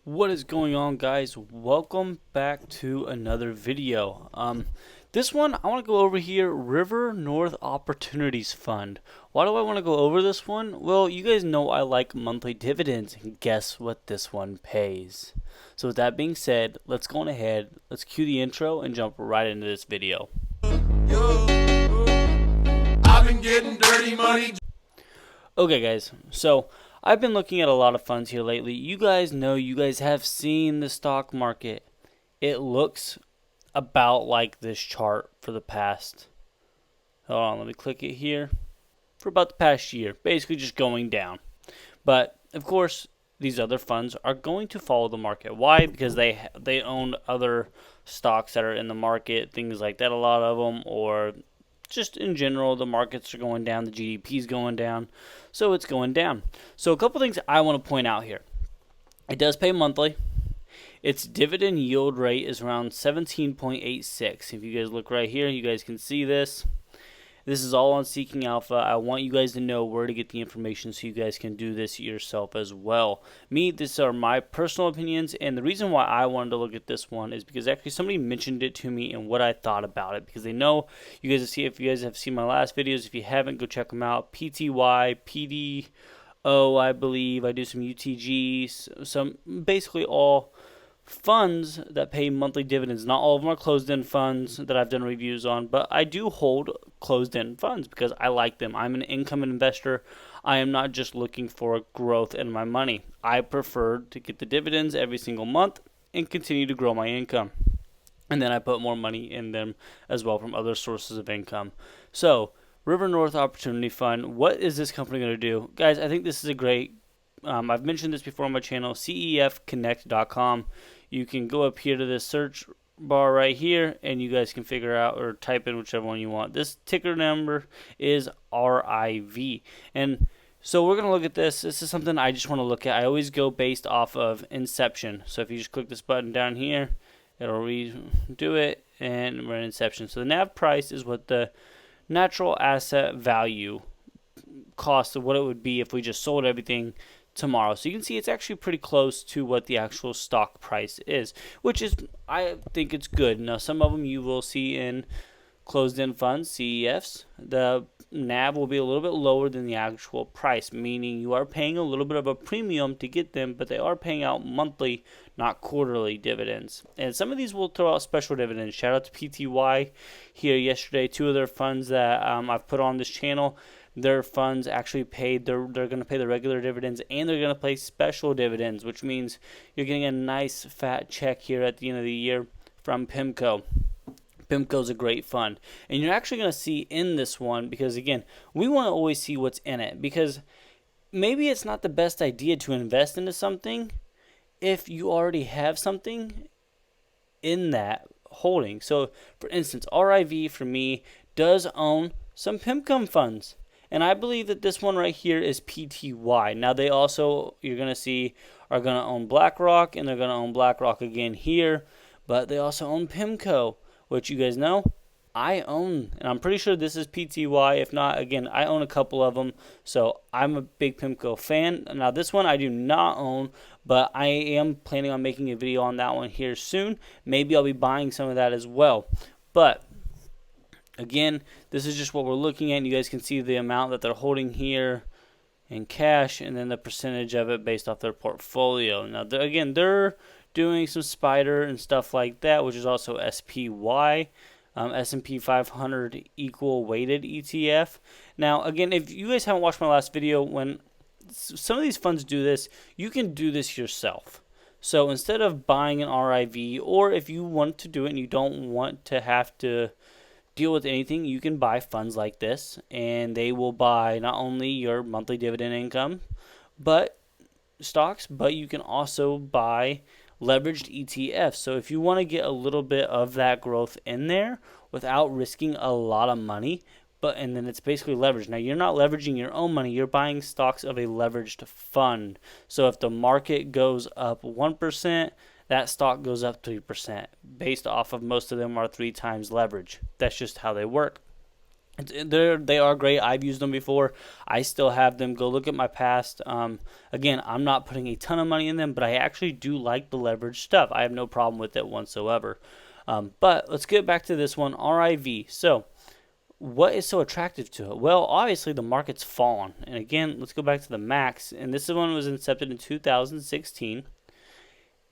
What is going on, guys? Welcome back to another video. This one I want to go over here, River North Opportunities Fund. Why do I want to go over this one? Well, you guys know I like monthly dividends, and guess what this one pays. So with that being said, let's go on ahead, let's cue the intro and jump right into this video. I've been getting dirty money. Okay, guys, so I've been looking at a lot of funds here lately. You guys know, you guys have seen the stock market. It looks about like this chart for the past, hold on, let me click it here, for about the past year, basically just going down. But of course, these other funds are going to follow the market. Why? Because they own other stocks that are in the market, things like that, a lot of them, or just in general, the markets are going down, the GDP is going down, so it's going down. So a couple things I want to point out here. It does pay monthly. Its dividend yield rate is around 17.86. If you guys look right here, you guys can see this. This is all on Seeking Alpha. I want you guys to know where to get the information so you guys can do this yourself as well. These are my personal opinions, and the reason why I wanted to look at this one is because actually somebody mentioned it to me and what I thought about it, because they know you guys see, if you guys have seen my last videos. If you haven't, go check them out. PTY, PDO, I believe. I do some UTGs, some basically all funds that pay monthly dividends. Not all of them are closed-end funds that I've done reviews on, but I do hold closed-end funds because I like them. I'm an income investor. I am not just looking for growth in my money. I prefer to get the dividends every single month and continue to grow my income. And then I put more money in them as well from other sources of income. So, River North Opportunity Fund, what is this company going to do? Guys, I think this is a great I've mentioned this before on my channel, CEFconnect.com. You can go up here to this search bar right here, and you guys can figure out or type in whichever one you want. This ticker number is RIV. And so we're going to look at this. This is something I just want to look at. I always go based off of inception. So if you just click this button down here, it'll redo it, and we're in inception. So the NAV price is what the natural asset value cost of what it would be if we just sold everything tomorrow. So you can see it's actually pretty close to what the actual stock price is, which is, I think it's good. Now, some of them you will see in closed-end funds, CEFs, the NAV will be a little bit lower than the actual price, meaning you are paying a little bit of a premium to get them, but they are paying out monthly, not quarterly dividends. And some of these will throw out special dividends. Shout out to PTY here yesterday. Two of their funds that I've put on this channel, their funds actually paid, they're going to pay the regular dividends, and they're going to pay special dividends, which means you're getting a nice fat check here at the end of the year from PIMCO. PIMCO is a great fund, and you're actually going to see in this one, because again, we want to always see what's in it, because maybe it's not the best idea to invest into something if you already have something in that holding. So for instance, RIV for me does own some PIMCO funds. And I believe that this one right here is PTY. Now they also, you're going to see, are going to own BlackRock, and they're going to own BlackRock again here. But they also own PIMCO, which you guys know I own. And I'm pretty sure this is PTY. If not, again, I own a couple of them. So I'm a big PIMCO fan. Now this one I do not own, but I am planning on making a video on that one here soon. Maybe I'll be buying some of that as well. But again, this is just what we're looking at. You guys can see the amount that they're holding here in cash, and then the percentage of it based off their portfolio. Now, they're doing some SPDR and stuff like that, which is also SPY, S&P 500 equal weighted ETF. Now, again, if you guys haven't watched my last video, when some of these funds do this, you can do this yourself. So instead of buying an RIV, or if you want to do it and you don't want to have to deal with anything, you can buy funds like this, and they will buy not only your monthly dividend income, but stocks, but you can also buy leveraged ETFs. So if you want to get a little bit of that growth in there without risking a lot of money, and then it's basically leveraged. Now, you're not leveraging your own money, you're buying stocks of a leveraged fund. So if the market goes up 1%, that stock goes up 3%, based off of most of them are 3 times leverage. That's just how they work. They are great. I've used them before. I still have them. Go look at my past. Again, I'm not putting a ton of money in them, but I actually do like the leverage stuff. I have no problem with it whatsoever. But let's get back to this one, RIV. So, what is so attractive to it? Well, obviously the market's fallen. And again, let's go back to the max. And this is one was incepted in 2016.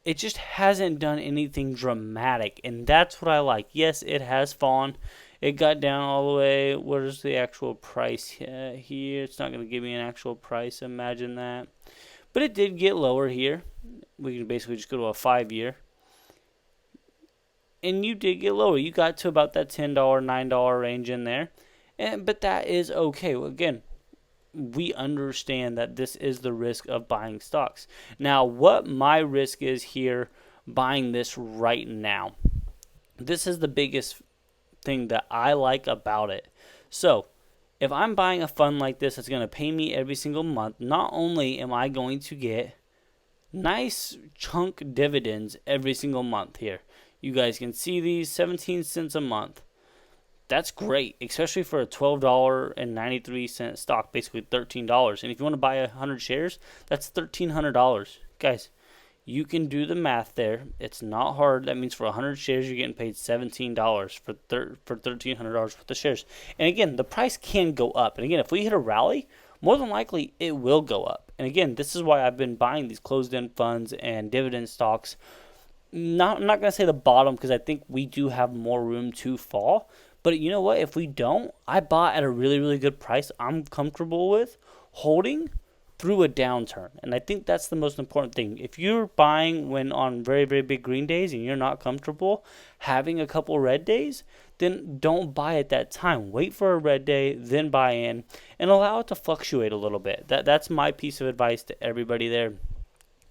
It just hasn't done anything dramatic, and that's what I like. Yes, it has fallen. It got down all the way. Where's the actual price here? It's not going to give me an actual price. Imagine that. But it did get lower here. We can basically just go to a 5-year. And you did get lower. You got to about that $10, $9 range in there. But that is okay. Again, we understand that this is the risk of buying stocks. Now, what my risk is here buying this right now, this is the biggest thing that I like about it. So, if I'm buying a fund like this that's going to pay me every single month, not only am I going to get nice chunk dividends every single month here. You guys can see these 17 cents a month. That's great, especially for a $12.93 stock, basically $13. And if you want to buy 100 shares, that's $1,300. Guys, you can do the math there. It's not hard. That means for 100 shares, you're getting paid $17 for $1,300 worth of shares. And again, the price can go up. And again, if we hit a rally, more than likely it will go up. And again, this is why I've been buying these closed-end funds and dividend stocks. I'm not going to say the bottom because I think we do have more room to fall. But you know what? If we don't, I bought at a really, really good price I'm comfortable with holding through a downturn. And I think that's the most important thing. If you're buying when on very, very big green days and you're not comfortable having a couple red days, then don't buy at that time. Wait for a red day, then buy in, and allow it to fluctuate a little bit. That's my piece of advice to everybody there.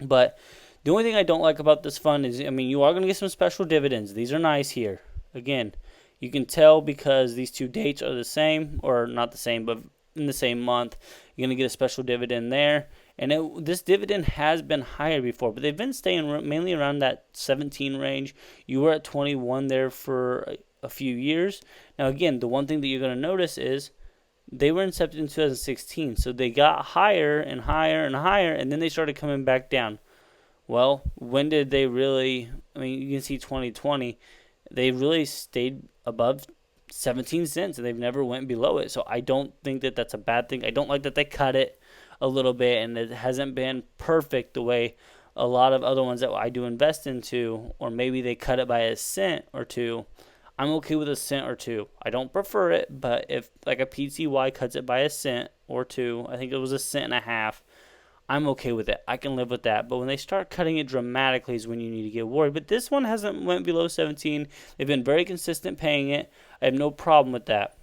But the only thing I don't like about this fund is, you are going to get some special dividends. These are nice here. Again, you can tell because these two dates are the same, or not the same, but in the same month. You're going to get a special dividend there. And this dividend has been higher before, but they've been staying mainly around that 17 range. You were at 21 there for a few years. Now, again, the one thing that you're going to notice is they were incepted in 2016, so they got higher and higher and higher, and then they started coming back down. Well, when did they really, you can see 2020, they really stayed above 17 cents, and they've never went below it. So I don't think that that's a bad thing. I don't like that they cut it a little bit, and it hasn't been perfect the way a lot of other ones that I do invest into, or maybe they cut it by a cent or two. I'm okay with a cent or two. I don't prefer it, but if like a PTY cuts it by a cent or two, I think it was a cent and a half, I'm okay with it. I can live with that. But when they start cutting it dramatically is when you need to get worried. But this one hasn't went below 17. They've been very consistent paying it. I have no problem with that.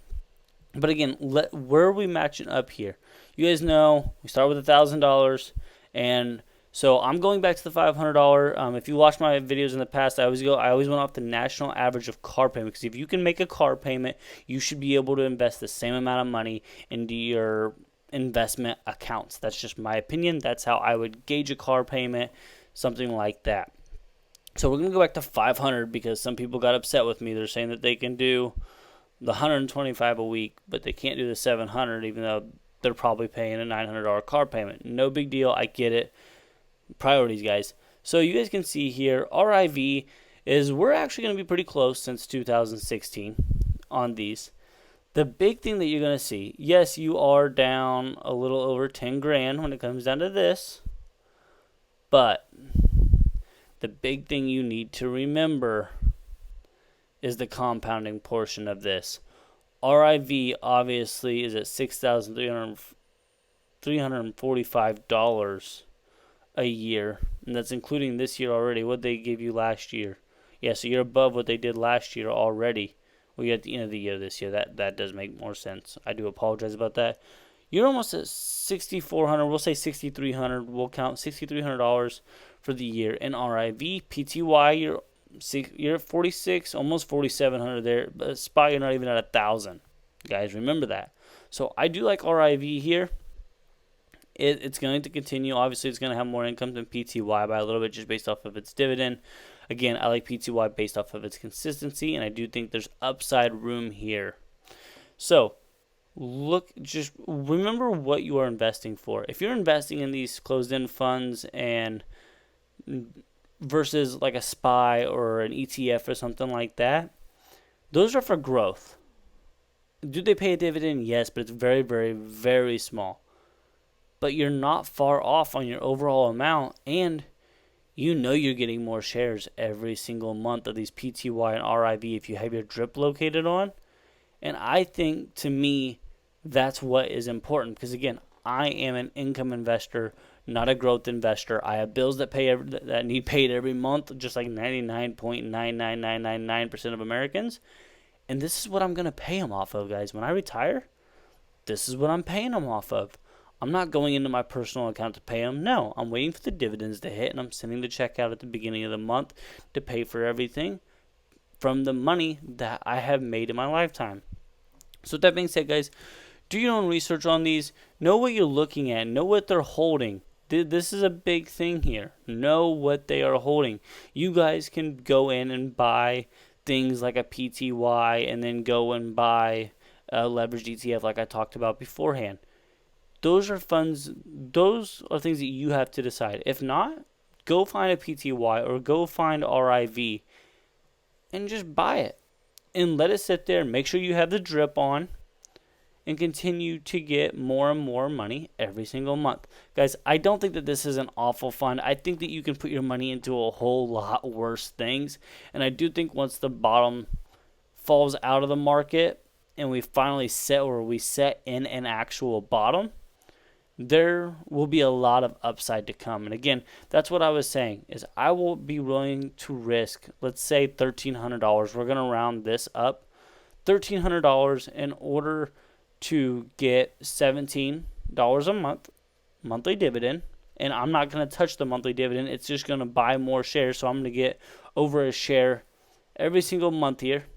But again, where are we matching up here? You guys know we start with $1,000, and so I'm going back to the $500. If you watch my videos in the past, I always went off the national average of car payment, because if you can make a car payment, you should be able to invest the same amount of money into your investment accounts. That's just my opinion. That's how I would gauge a car payment, something like that. So we're going to go back to 500 because some people got upset with me. They're saying that they can do the 125 a week, but they can't do the 700, even though they're probably paying a $900 car payment. No big deal. I get it. Priorities, guys. So you guys can see here, RIV is, we're actually going to be pretty close since 2016 on these. The big thing that you're going to see, yes, you are down a little over 10 grand when it comes down to this, but the big thing you need to remember is the compounding portion of this. RIV obviously is at $6,345 a year, and that's including this year already. What they gave you last year. Yeah, so you're above what they did last year already. Well, at the end of the year this year. That does make more sense. I do apologize about that. You're almost at $6,400. We'll say $6,300. We'll count $6,300 for the year in RIV. PTY, you're at 46, almost 4,700 there. But SPY, you're not even at 1,000. Guys, remember that. So I do like RIV here. It's going to continue. Obviously, it's going to have more income than PTY by a little bit just based off of its dividend. Again, I like PTY based off of its consistency, and I do think there's upside room here. So just remember what you are investing for. If you're investing in these closed-end funds and versus like a SPY or an ETF or something like that, those are for growth. Do they pay a dividend? Yes, but it's very, very, very small. But you're not far off on your overall amount, and you know you're getting more shares every single month of these PTY and RIV if you have your drip located on. And I think, to me, that's what is important, because again, I am an income investor, not a growth investor. I have bills that that need paid every month, just like 99.99999% of Americans. And this is what I'm going to pay them off of, guys. When I retire, this is what I'm paying them off of. I'm not going into my personal account to pay them. No, I'm waiting for the dividends to hit, and I'm sending the check out at the beginning of the month to pay for everything from the money that I have made in my lifetime. So with that being said, guys, do your own research on these. Know what you're looking at. Know what they're holding. This is a big thing here. Know what they are holding. You guys can go in and buy things like a PTY and then go and buy a leveraged ETF like I talked about beforehand. Those are funds. Those are things that you have to decide. If not, go find a PTY or go find RIV and just buy it and let it sit there. Make sure you have the drip on and continue to get more and more money every single month. Guys, I don't think that this is an awful fund. I think that you can put your money into a whole lot worse things. And I do think once the bottom falls out of the market and we finally set in an actual bottom, there will be a lot of upside to come. And again, that's what I was saying, is I will be willing to risk, let's say $1,300. We're going to round this up. $1,300 in order to get $17 a month, monthly dividend. And I'm not going to touch the monthly dividend. It's just going to buy more shares. So I'm going to get over a share every single month here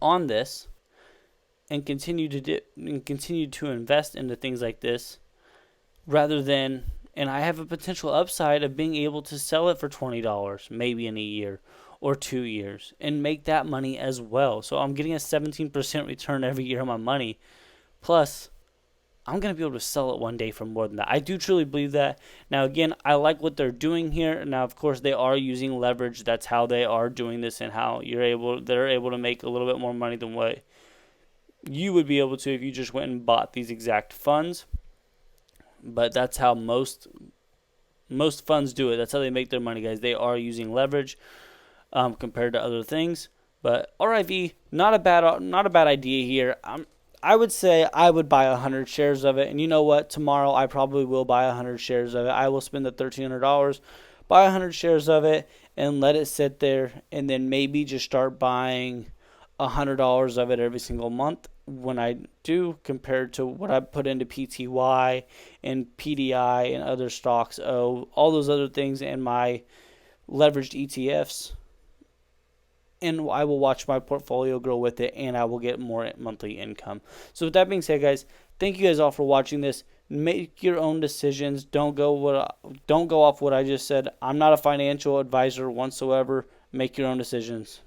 on this, and continue to invest into things like this, rather than, and I have a potential upside of being able to sell it for $20 maybe in a year or 2 years and make that money as well. So I'm getting a 17% return every year on my money. Plus, I'm going to be able to sell it one day for more than that. I do truly believe that. Now, again, I like what they're doing here. Now, of course, they are using leverage. That's how they are doing this, and how they're able to make a little bit more money than what you would be able to if you just went and bought these exact funds. But that's how most funds do it. That's how they make their money, guys. They are using leverage compared to other things. But RIV, not a bad idea here. I would say I would buy 100 shares of it. And you know what? Tomorrow I probably will buy 100 shares of it. I will spend the $1,300, buy 100 shares of it, and let it sit there. And then maybe just start buying $100 of it every single month when I do, compared to what I put into PTY and PDI and other stocks, all those other things, and my leveraged ETFs. And I will watch my portfolio grow with it, and I will get more monthly income. So with that being said, guys, thank you guys all for watching this. Make your own decisions. Don't go off what I just said. I'm not a financial advisor whatsoever. Make your own decisions.